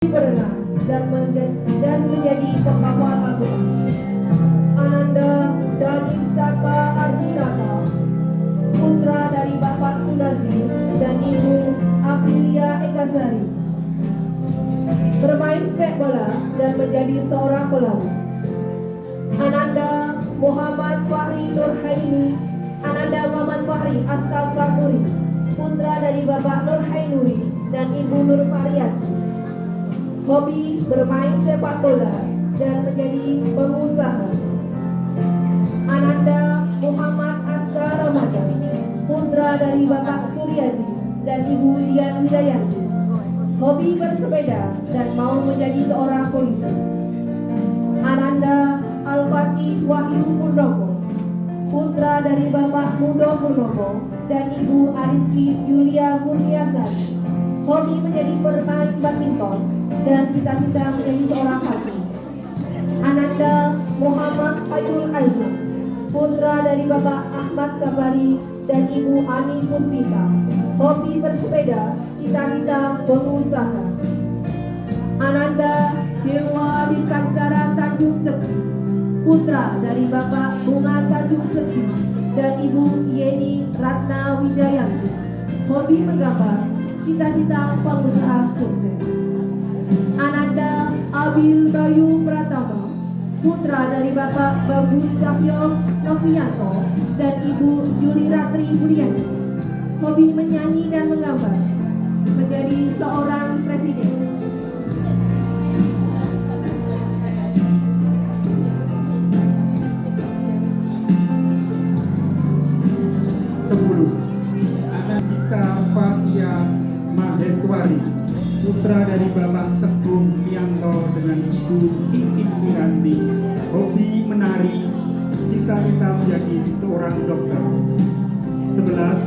berenang dan menjadi pengawal Al-Quran. Ananda Dani Saka Arjunata, putra dari Bapak Sunardi dan Ibu Aprilia Ekasari, bermain sepak bola dan menjadi seorang pelaut. Ananda Muhammad Fahri Nurhaini, Ananda Muhammad Fahri Astagfirullah, putra dari Bapak Nurhainuri dan Ibu Nur Faryati, hobi bermain sepak bola dan menjadi pengusaha. Ananda Muhammad Askar Ramadan, putra dari Bapak Suryadi dan Ibu Dian Widayanti, hobi bersepeda dan mau menjadi seorang polisi. Ananda Al-Fatih Wahyu Purnomo, putra dari Bapak Mudo Purnomo dan Ibu Ariski Yulia Murniasari, hobi menjadi pemain badminton dan cita-cita menjadi seorang hakim. Ananda Muhammad Khairul Aizam, putra dari Bapak Ahmad Sabari dan Ibu Ani Puspita, hobi bersepeda, cita-cita pengusaha. Ananda Dewa Dirgantara Tanjung Sekti, putra dari Bapak Bunga Tanjung Sekti dan Ibu Yeni Ratna Wijayanti, hobi menggambar, cita-cita pengusaha sukses. Ananda Abil Bayu Pratama, putra dari Bapak Bagus Cahyo Novianto dan Ibu Juli Ratri Budiani, hobi menyanyi dan menggambar, menjadi seorang presiden. Anandita Fatia Maheswari, putra dari Bapak Teguh Mianto dengan Ibu Titik Wiranti, hobi menari, cita-cita menjadi seorang dokter. 11.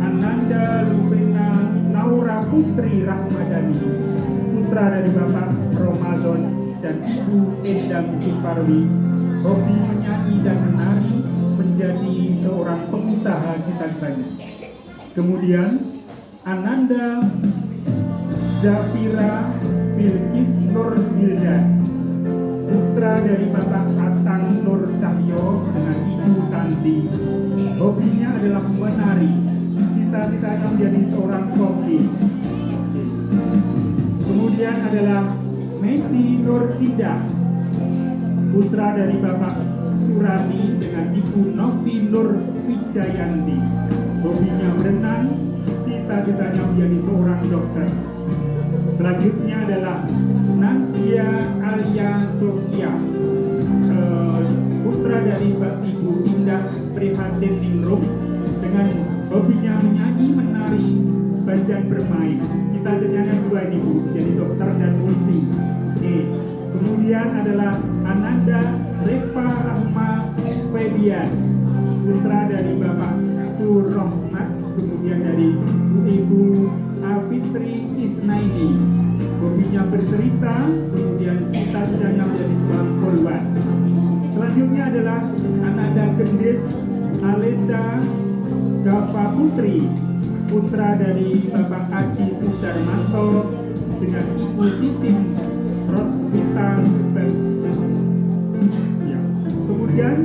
Ananda Lupena Naura Putri Rahmadani, putra dari Bapak Ramadan dan Ibu Endang Suparwi, hobi menyanyi dan menari, menjadi seorang pengusaha cita-citanya. Kemudian Ananda Zafira Bilkis Nur Bildan, putra dari Bapak Atang Nur Cahyo dengan Ibu Tanti, hobinya adalah menari, cita-citanya menjadi seorang koki. Kemudian adalah Messi Nur Indah, putra dari Bapak Surati dengan Ibu Novi Nur Wijayanti, hobinya berenang, cita-citanya menjadi seorang dokter. Selanjutnya adalah Nadia Alia Sofia, putra dari Ibu Indah Prihatin Ningrum dengan hobinya menyanyi, menari, dan bermain. Cita-citanya dua ini Bu, jadi dokter dan polisi. Kemudian adalah Ananda Reva Rahma Febian, putra dari Bapak Surrohmat, kemudian dari Ibu Afitri Isnaini, hobinya bercerita, kemudian cita-citanya menjadi seorang polwan. Selanjutnya adalah Ananda Gendis Alesa Gava Putri, putra dari Bapak Adi Sudarmanto dengan Ibu Titin Rosvita. Kemudian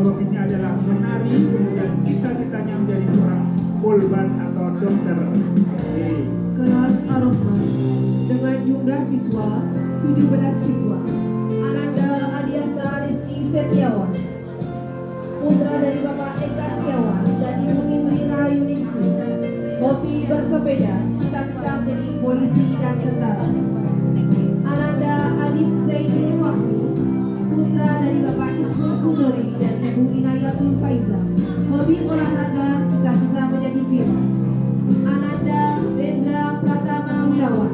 hobinya adalah menari, kemudian cita-citanya menjadi seorang polwan atau dokter. Kelas Arofah dengan jumlah siswa 17 siswa. Ananda Adiasta Rizky Setiawan, putra dari Bapak Eka Setiawan dan Ibu Indri Rayuningsi, hobi bersepeda, cita-cita menjadi polisi dan tentara. Ananda Adib Zaidin Fahmi, putra dari Bapak Ismul Kudori dan Ibu Inayatul Faiza, hobi olahraga, cita-cita menjadi pilot. Ananda Rendra Pratama Wirawan,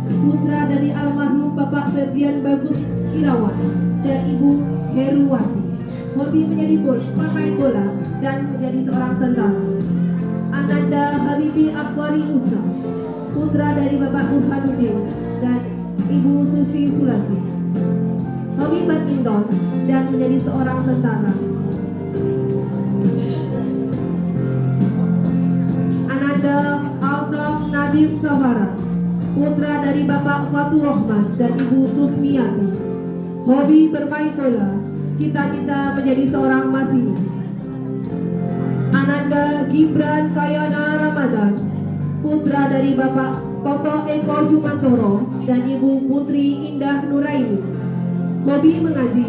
putra dari almarhum Bapak Ferdian Bagus Irawan dan Ibu Heruwati, hobi menjadi pemain bola dan menjadi seorang tentara. Ananda Habibi Akwari Musa, putra dari Bapak Burhanuddin dan Ibu Susi Sulasi, hobi badminton dan menjadi seorang tentara. Ananda Altaf Nadif Safara, putra dari Bapak Fatur Rahman dan Ibu Susmiati. Hobi bermain bola, cita-cita menjadi seorang masinis. Ananda Gibran Kayana Ramadan, putra dari Bapak Toto Eko Jumantoro dan Ibu Putri Indah Nuraini. Hobi mengaji,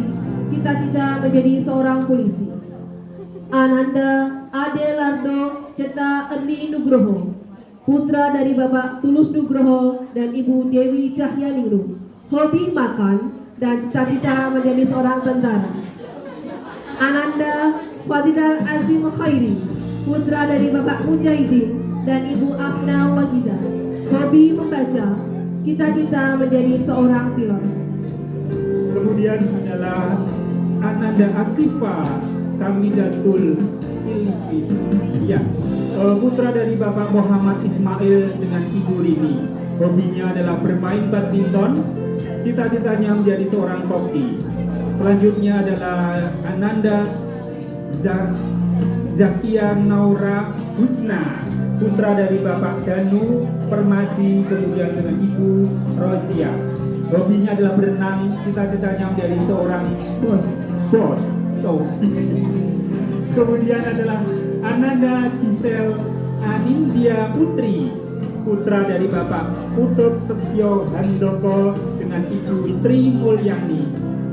cita-cita menjadi seorang polisi. Ananda Adelardo Ceta Erni Nugroho, putra dari Bapak Tulus Nugroho dan Ibu Dewi Cahyaningrum. Hobi makan dan cita-cita menjadi seorang tentara. Ananda Fadilal Azim Khairi, putra dari Bapak Mujahidin dan Ibu Afna Wagida. Hobi membaca, cita-cita menjadi seorang pilot. Kemudian adalah Ananda Asifa Kamidatul Ilifin, ya, putra dari Bapak Muhammad Ismail dengan Ibu Rini. Hobinya adalah bermain badminton, cita-citanya menjadi seorang koki. Selanjutnya adalah Ananda Zakia Naura Husna, putra dari Bapak Danu Permadi kemudian dengan Ibu Rozia. Hobinya adalah berenang, cita-citanya menjadi seorang bos. Kemudian adalah Ananda Gisel Anindya Putri, putra dari Bapak Putut Setio Handoko dengan Ibu Tri Mulyani.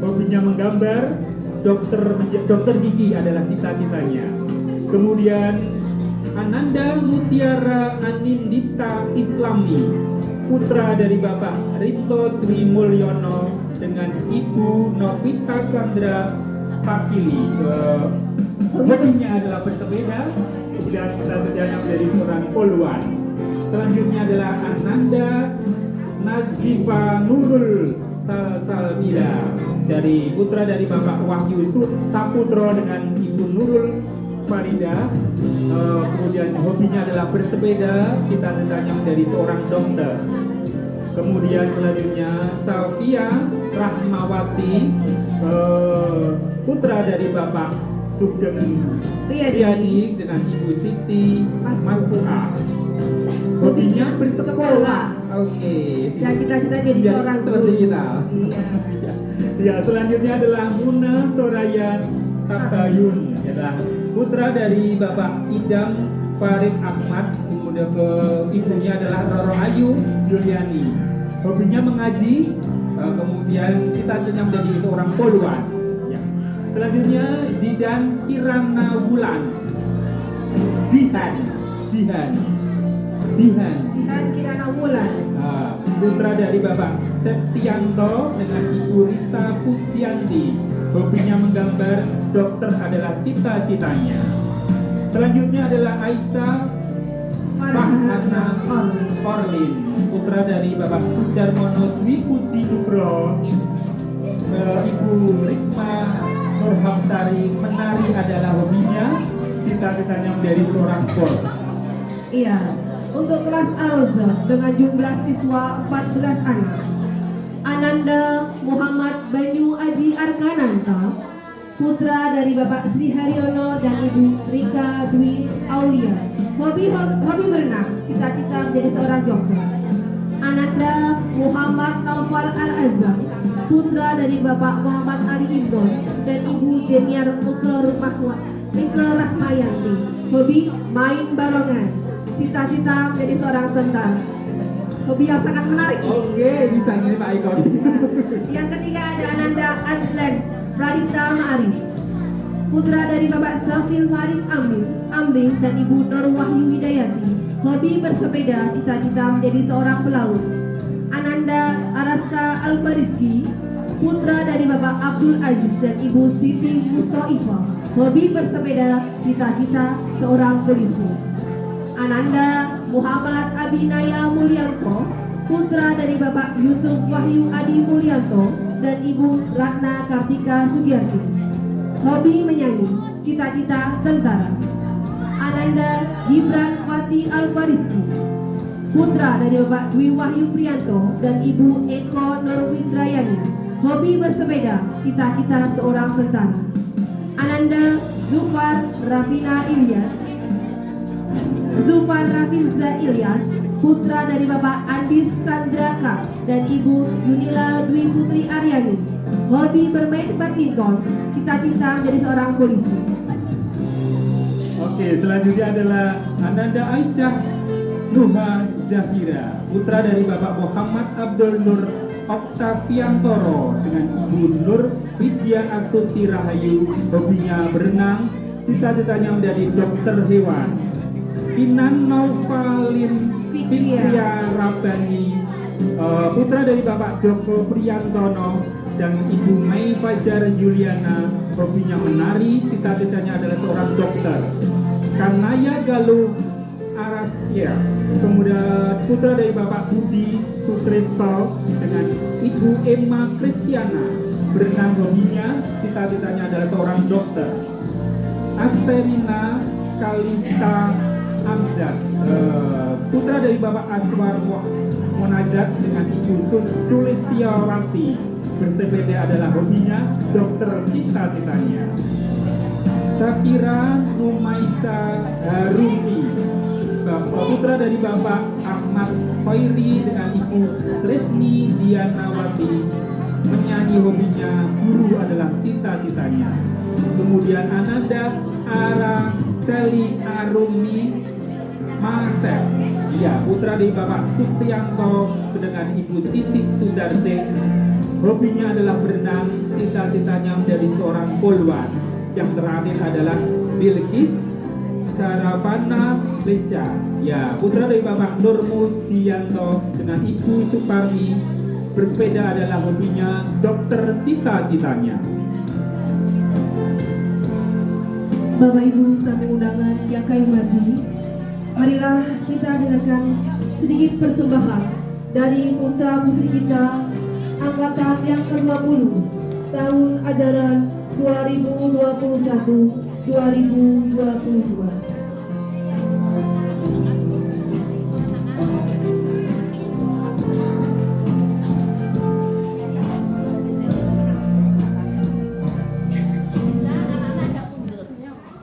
Hobinya menggambar, dokter gigi adalah cita-citanya. Kemudian Ananda Mutiara Anindita Islami, putra dari Bapak Rito Sri Mulyono dengan Ibu Novita Chandra Pakili. Hobinya adalah bersepeda, kemudian cita-citanya menjadi seorang poluan. Selanjutnya adalah Ananda Nazifa Nurul Salsabila, dari putra dari Bapak Wahyu Saputro dengan Ibu Nurul Farida. Kemudian hobinya adalah bersepeda, cita-citanya menjadi seorang dokter. Kemudian selanjutnya Safia Rahmawati, putra dari Bapak Sugeng Riyadi dengan Ibu Siti Maspuah. Hobinya bersekolah. Oke. Dan cita-cita jadi seorang seperti guru. kita. Ya, selanjutnya adalah Muna Soraya Tabayun, adalah putra dari Bapak Idam Farid Ahmad, kemudian ibunya adalah Roro Ayu Juliani. Hobinya mengaji, kemudian cita-citanya menjadi seorang poluan. Ya. Selanjutnya Zidan Kirana Wulan, Zihan Kirana Wulan, putra dari Bapak Septianto dengan Ibu Rita Pujianti. Hobinya menggambar, dokter adalah cita-citanya. Selanjutnya adalah Aisyah Farhana Orlin, putra dari Bapak Sudarmono Dwi Puji Nugro. Ibu Risma Nurhamsari, menari adalah hobinya, cita-citanya menjadi seorang bos. Iya, untuk kelas Aroza dengan jumlah siswa 14 anak. Ananda Muhammad Banyu Aji Arkananta, putra dari Bapak Sri Haryono dan Ibu Rika Dwi Aulia. Hobi berenang, cita-cita menjadi seorang dokter. Ananda Muhammad Naufal Al-Azhar, putra dari Bapak Muhammad Ali Imron dan Ibu Deniar Mika Rahmayanti. Hobi main barongan, cita-cita menjadi seorang tentara. Hobi yang sangat menarik. Oke, bisa ini Pak Iko. Yang ketiga ada Ananda Azlan Pradipta Ma'arif, putra dari Bapak Safil Marif Amrin dan Ibu Nur Wahyu Hidayati. Hobi bersepeda, cita-cita menjadi seorang pelaut. Ananda Araska Alfariski, putra dari Bapak Abdul Aziz dan Ibu Siti Mustoifah. Hobi bersepeda, cita-cita seorang polisi. Ananda Muhammad Abinaya Mulyanto, putra dari Bapak Yusuf Wahyu Adi Mulyanto dan Ibu Ratna Kartika Sugiyarti. Hobi menyanyi, cita-cita tentara. Ananda Gibran Fati Alfariski, putra dari Bapak Dwi Wahyu Priyanto dan Ibu Eko Nurwidrayani. Hobi bersepeda, cita-cita seorang tentara. Ananda Zufar Rafilza Ilyas, putra dari Bapak Andis Sandraka dan Ibu Yunila Dwi Putri Aryani. Hobi bermain badminton, cita-cita menjadi seorang polisi. Oke, selanjutnya adalah Ananda Aisyah Nuha Zahira, putra dari Bapak Muhammad Abdul Nur Oktaviantoro dengan Ibu Nur Widya Astuti Rahayu. Hobinya berenang, cita-citanya menjadi dokter hewan. Inan Novalin Fikria Rabani, putra dari Bapak Joko Priyantono dan Ibu Mei Fajar Juliana. Hobinya menari, cita-citanya adalah seorang dokter. Kanaya Galuh Arasya, kemudian putra dari Bapak Budi Sutresto dengan Ibu Emma Kristiana. Berenang hobinya, cita-citanya adalah seorang dokter. Asterina Kalista Amjad, putra dari Bapak Aswar Monajat dengan Ibu Sulistiawati. Bersepeda adalah hobinya, dokter cita-citanya. Syakira Numaisa Harumi, putra dari Bapak Ahmad Khairi dengan Ibu Tresni Dianawati. Menyanyi hobinya, guru adalah cita-citanya. Kemudian Ananda Ara Seli Arumi Masef, ya, putra dari Bapak Supriyanto dengan Ibu Titik Sudarse. Hobinya adalah berenang, cita-citanya menjadi seorang polwan. Yang terakhir adalah Bilqis Saravana Lesya, ya, putra dari Bapak Nur Mujianto dengan Ibu Suparmi. Bersepeda adalah hobinya, dokter cita-citanya. Bapak Ibu tamu undangan yang kami hormati, marilah kita dengarkan sedikit persembahan dari putra putri kita angkatan yang ke-20 tahun ajaran 2021-2022.